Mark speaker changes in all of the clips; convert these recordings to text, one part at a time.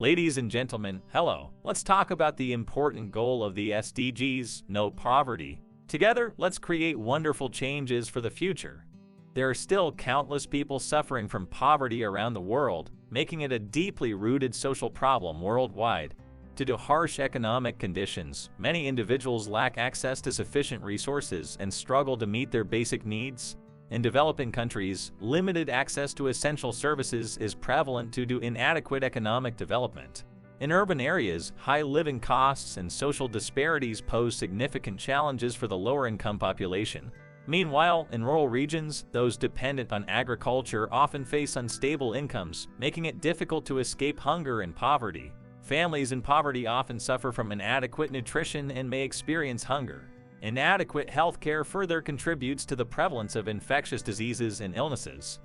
Speaker 1: Ladies and gentlemen, hello. Let's talk about the important goal of the SDGs, no poverty. Together, let's create wonderful changes for the future. There are still countless people suffering from poverty around the world, making it a deeply rooted social problem worldwide. Due to harsh economic conditions, many individuals lack access to sufficient resources and struggle to meet their basic needs. In developing countries, limited access to essential services is prevalent due to inadequate economic development. In urban areas, high living costs and social disparities pose significant challenges for the lower-income population. Meanwhile, in rural regions, those dependent on agriculture often face unstable incomes, making it difficult to escape hunger and poverty. Families in poverty often suffer from inadequate nutrition and may experience hunger. Inadequate health care further contributes to the prevalence of infectious diseases and illnesses.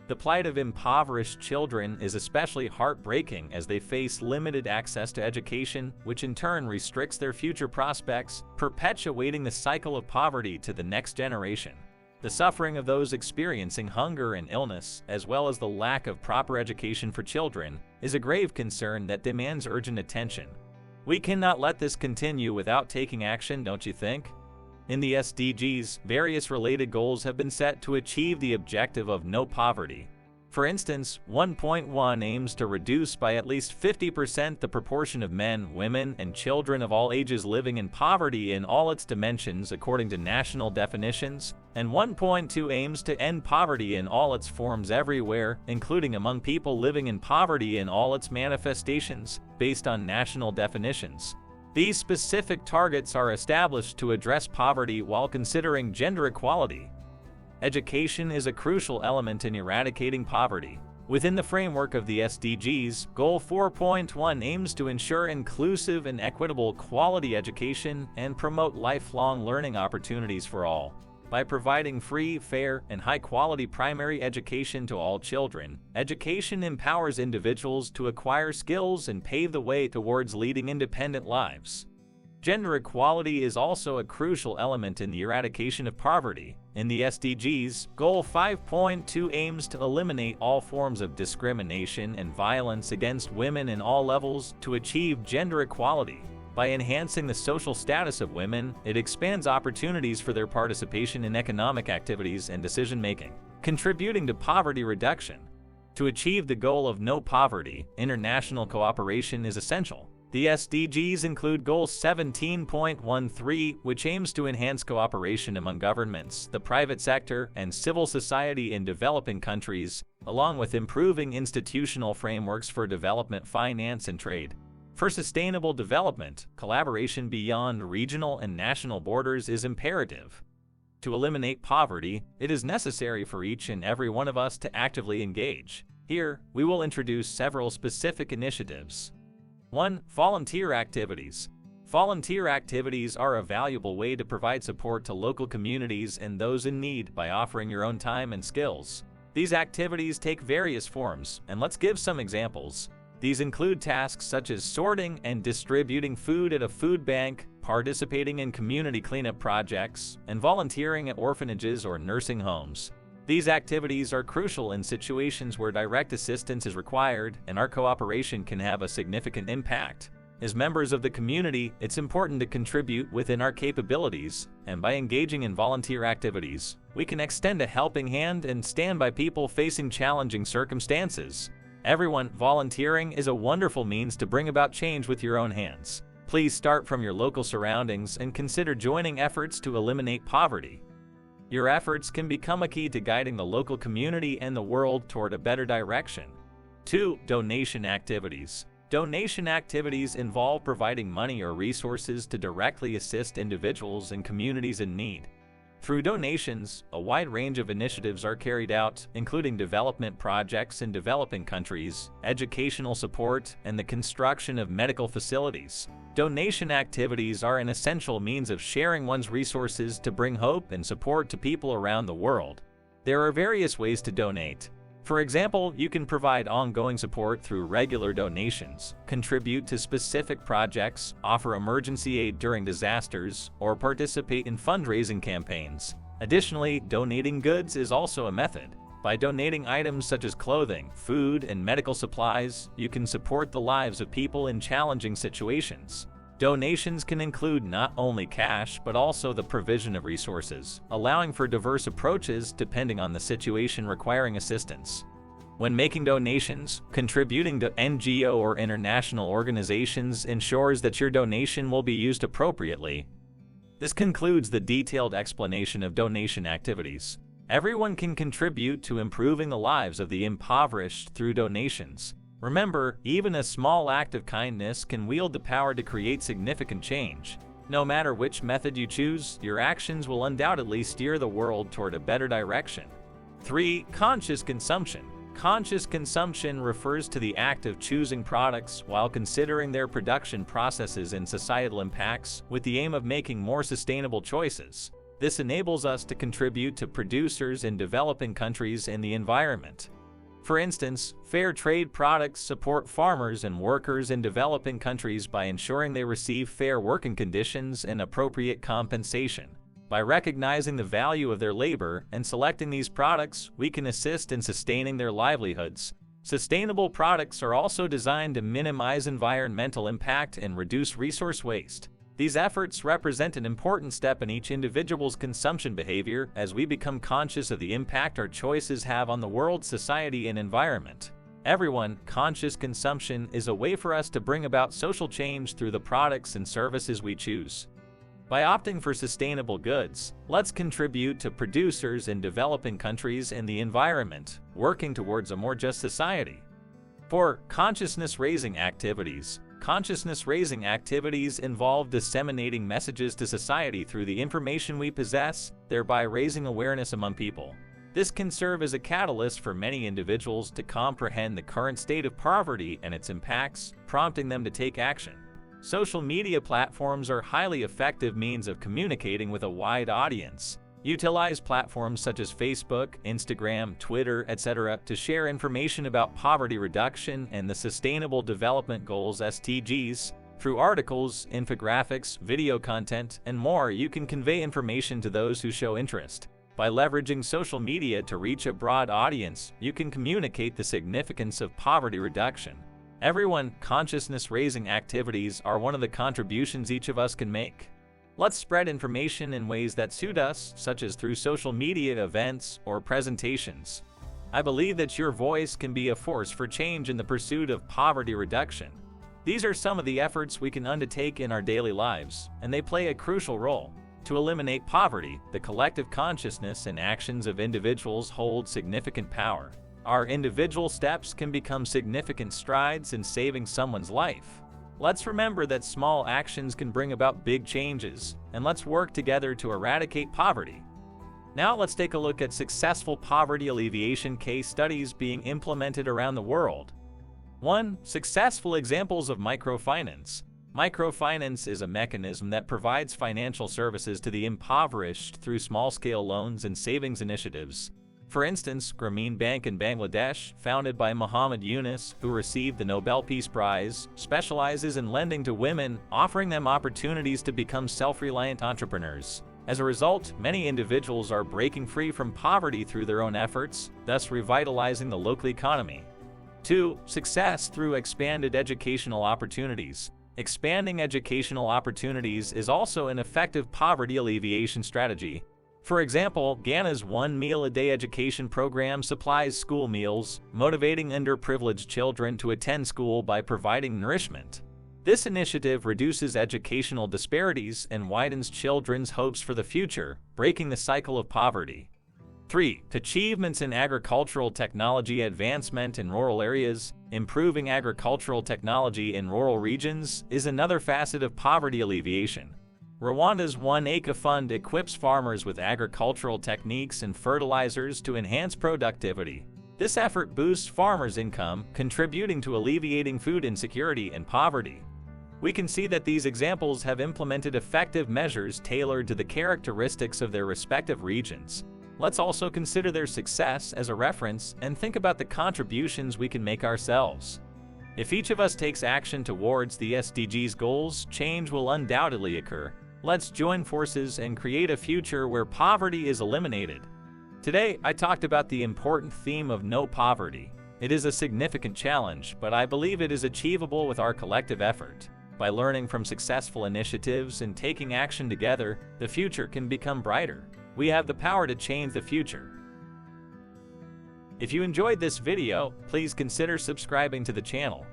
Speaker 1: The plight of impoverished children is especially heartbreaking as they face limited access to education, which in turn restricts their future prospects, perpetuating the cycle of poverty to the next generation. The suffering of those experiencing hunger and illness, as well as the lack of proper education for children, is a grave concern that demands urgent attention. We cannot let this continue without taking action, don't you think? In the SDGs, various related goals have been set to achieve the objective of no poverty. For instance, 1.1 aims to reduce by at least 50% the proportion of men, women, and children of all ages living in poverty in all its dimensions according to national definitions, and 1.2 aims to end poverty in all its forms everywhere, including among people living in poverty in all its manifestations, based on national definitions. These specific targets are established to address poverty while considering gender equality. Education is a crucial element in eradicating poverty. Within the framework of the SDGs, Goal 4.1 aims to ensure inclusive and equitable quality education and promote lifelong learning opportunities for all. By providing free, fair, and high-quality primary education to all children, education empowers individuals to acquire skills and pave the way towards leading independent lives. Gender equality is also a crucial element in the eradication of poverty. In the SDGs, Goal 5.2 aims to eliminate all forms of discrimination and violence against women in all levels to achieve gender equality. By enhancing the social status of women, it expands opportunities for their participation in economic activities and decision-making, contributing to poverty reduction. To achieve the goal of no poverty, international cooperation is essential. The SDGs include Goal 17.13, which aims to enhance cooperation among governments, the private sector, and civil society in developing countries, along with improving institutional frameworks for development finance and trade. For sustainable development, collaboration beyond regional and national borders is imperative. To eliminate poverty, it is necessary for each and every one of us to actively engage. Here, we will introduce several specific initiatives. 1. Volunteer activities. Volunteer activities are a valuable way to provide support to local communities and those in need by offering your own time and skills. These activities take various forms, and let's give some examples. These include tasks such as sorting and distributing food at a food bank, participating in community cleanup projects, and volunteering at orphanages or nursing homes. These activities are crucial in situations where direct assistance is required, and our cooperation can have a significant impact. As members of the community, it's important to contribute within our capabilities, and by engaging in volunteer activities, we can extend a helping hand and stand by people facing challenging circumstances. Everyone, volunteering is a wonderful means to bring about change with your own hands. Please start from your local surroundings and consider joining efforts to eliminate poverty. Your efforts can become a key to guiding the local community and the world toward a better direction. 2. Donation activities. Donation activities involve providing money or resources to directly assist individuals and communities in need. Through donations, a wide range of initiatives are carried out, including development projects in developing countries, educational support, and the construction of medical facilities. Donation activities are an essential means of sharing one's resources to bring hope and support to people around the world. There are various ways to donate. For example, you can provide ongoing support through regular donations, contribute to specific projects, offer emergency aid during disasters, or participate in fundraising campaigns. Additionally, donating goods is also a method. By donating items such as clothing, food, and medical supplies, you can support the lives of people in challenging situations. Donations can include not only cash, but also the provision of resources, allowing for diverse approaches depending on the situation requiring assistance. When making donations, contributing to NGO or international organizations ensures that your donation will be used appropriately. This concludes the detailed explanation of donation activities. Everyone can contribute to improving the lives of the impoverished through donations. Remember, even a small act of kindness can wield the power to create significant change. No matter which method you choose, your actions will undoubtedly steer the world toward a better direction. 3. Conscious consumption. Conscious consumption refers to the act of choosing products while considering their production processes and societal impacts with the aim of making more sustainable choices. This enables us to contribute to producers in developing countries and the environment. For instance, fair trade products support farmers and workers in developing countries by ensuring they receive fair working conditions and appropriate compensation. By recognizing the value of their labor and selecting these products, we can assist in sustaining their livelihoods. Sustainable products are also designed to minimize environmental impact and reduce resource waste. These efforts represent an important step in each individual's consumption behavior as we become conscious of the impact our choices have on the world, society, and environment. Everyone, conscious consumption is a way for us to bring about social change through the products and services we choose. By opting for sustainable goods, let's contribute to producers in developing countries and the environment, working towards a more just society. 4. Consciousness-raising activities. Consciousness-raising activities involve disseminating messages to society through the information we possess, thereby raising awareness among people. This can serve as a catalyst for many individuals to comprehend the current state of poverty and its impacts, prompting them to take action. Social media platforms are highly effective means of communicating with a wide audience. Utilize platforms such as Facebook, Instagram, Twitter, etc. to share information about poverty reduction and the Sustainable Development Goals (SDGs). Through articles, infographics, video content, and more, you can convey information to those who show interest. By leveraging social media to reach a broad audience, you can communicate the significance of poverty reduction. Everyone, consciousness-raising activities are one of the contributions each of us can make. Let's spread information in ways that suit us, such as through social media events or presentations. I believe that your voice can be a force for change in the pursuit of poverty reduction. These are some of the efforts we can undertake in our daily lives, and they play a crucial role. To eliminate poverty, the collective consciousness and actions of individuals hold significant power. Our individual steps can become significant strides in saving someone's life. Let's remember that small actions can bring about big changes, and let's work together to eradicate poverty. Now let's take a look at successful poverty alleviation case studies being implemented around the world. 1. Successful examples of microfinance. Microfinance is a mechanism that provides financial services to the impoverished through small-scale loans and savings initiatives. For instance, Grameen Bank in Bangladesh, founded by Muhammad Yunus, who received the Nobel Peace Prize, specializes in lending to women, offering them opportunities to become self-reliant entrepreneurs. As a result, many individuals are breaking free from poverty through their own efforts, thus revitalizing the local economy. 2. Success through expanded educational opportunities. Expanding educational opportunities is also an effective poverty alleviation strategy. For example, Ghana's One Meal a Day education program supplies school meals, motivating underprivileged children to attend school by providing nourishment. This initiative reduces educational disparities and widens children's hopes for the future, breaking the cycle of poverty. 3. Achievements in agricultural technology advancement in rural areas. Improving agricultural technology in rural regions is another facet of poverty alleviation. Rwanda's One Acre Fund equips farmers with agricultural techniques and fertilizers to enhance productivity. This effort boosts farmers' income, contributing to alleviating food insecurity and poverty. We can see that these examples have implemented effective measures tailored to the characteristics of their respective regions. Let's also consider their success as a reference and think about the contributions we can make ourselves. If each of us takes action towards the SDGs goals, change will undoubtedly occur. Let's join forces and create a future where poverty is eliminated. Today, I talked about the important theme of no poverty. It is a significant challenge, but I believe it is achievable with our collective effort. By learning from successful initiatives and taking action together, the future can become brighter. We have the power to change the future. If you enjoyed this video, please consider subscribing to the channel.